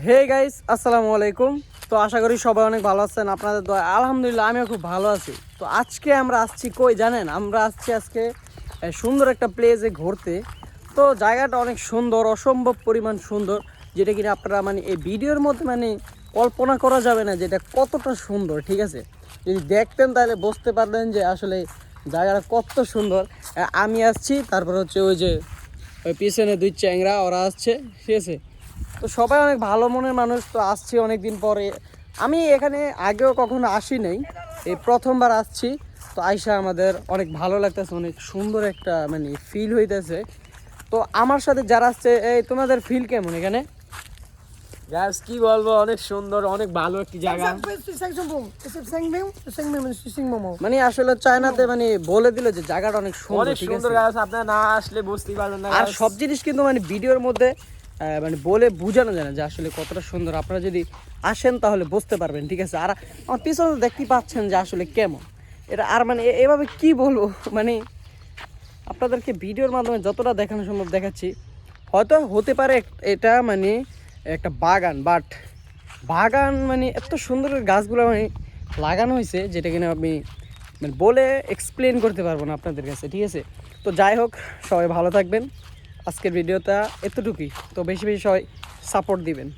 Hey guys, আসসালামু আলাইকুম। তো আশা করি সবাই অনেক ভালো আছেন। আপনাদের দোয়া আলহামদুলিল্লাহ আমিও খুব ভালো আছি। তো আজকে আমরা আসছি কই জানেন? আমরা আসছি আজকে সুন্দর একটা প্লেসে ঘুরতে। তো জায়গাটা অনেক সুন্দর, অসম্ভব পরিমাণ সুন্দর, যেটা কিনা আপনারা মানে এই ভিডিওর মধ্যে মানে কল্পনা করা যাবে না যেটা কতটা সুন্দর। ঠিক আছে, যদি দেখতেন তাহলে বুঝতে পারলেন যে আসলে জায়গাটা কত সুন্দর। আমি আসছি, তারপর হচ্ছে ওই যে ওই পিছনে দুই চ্যাংরা ওরা আসছে, ঠিক আছে। তো সবাই অনেক ভালো মনের মানুষ, তো আসছি অনেক দিন পরে। আমি এখানে আগেও কখনো আসি নাই, এই প্রথমবার আসছি। তো আইসা আমাদের অনেক ভালো লাগতেছে, অনেক সুন্দর একটা মানে ফিল হইতেছে। তো আমার সাথে যারা আসছে, এই তোমাদের ফিল কেমন এখানে? গাছ কি বলবো, অনেক সুন্দর, অনেক ভালো একটি জায়গা। মানে আসলে চায়নাতে মানে বলে দিল যে জায়গাটা অনেক সুন্দর, অনেক ঠিক সুন্দর আছে। গাছ, আপনারা না আসলে বুঝতেই পারবেন না। আর গাছ সব জিনিস কিন্তু মানে ভিডিওর মধ্যে মানে বলে বোঝানো যায় না যে আসলে কতটা সুন্দর। আপনারা যদি আসেন তাহলে বুঝতে পারবেন, ঠিক আছে। আর আমার পিছনে দেখতেই পাচ্ছেন যে আসলে কেমন এটা। আর মানে এভাবে কি বলবো, মানে আপনাদেরকে ভিডিওর মাধ্যমে যতটা দেখানো সম্ভব দেখাচ্ছি। হয়তো হতে পারে এটা মানে একটা বাগান, বাট বাগান মানে এত সুন্দর গাছগুলো মানে লাগানো হয়েছে যেটা কিনা আমি মানে বলে এক্সপ্লেন করতে পারবো না আপনাদের কাছে, ঠিক আছে। তো যাই হোক, সবাই ভালো থাকবেন। আজকের ভিডিওটা এতটুকুই। তো বেশি বেশি সবাই সাপোর্ট দিবেন।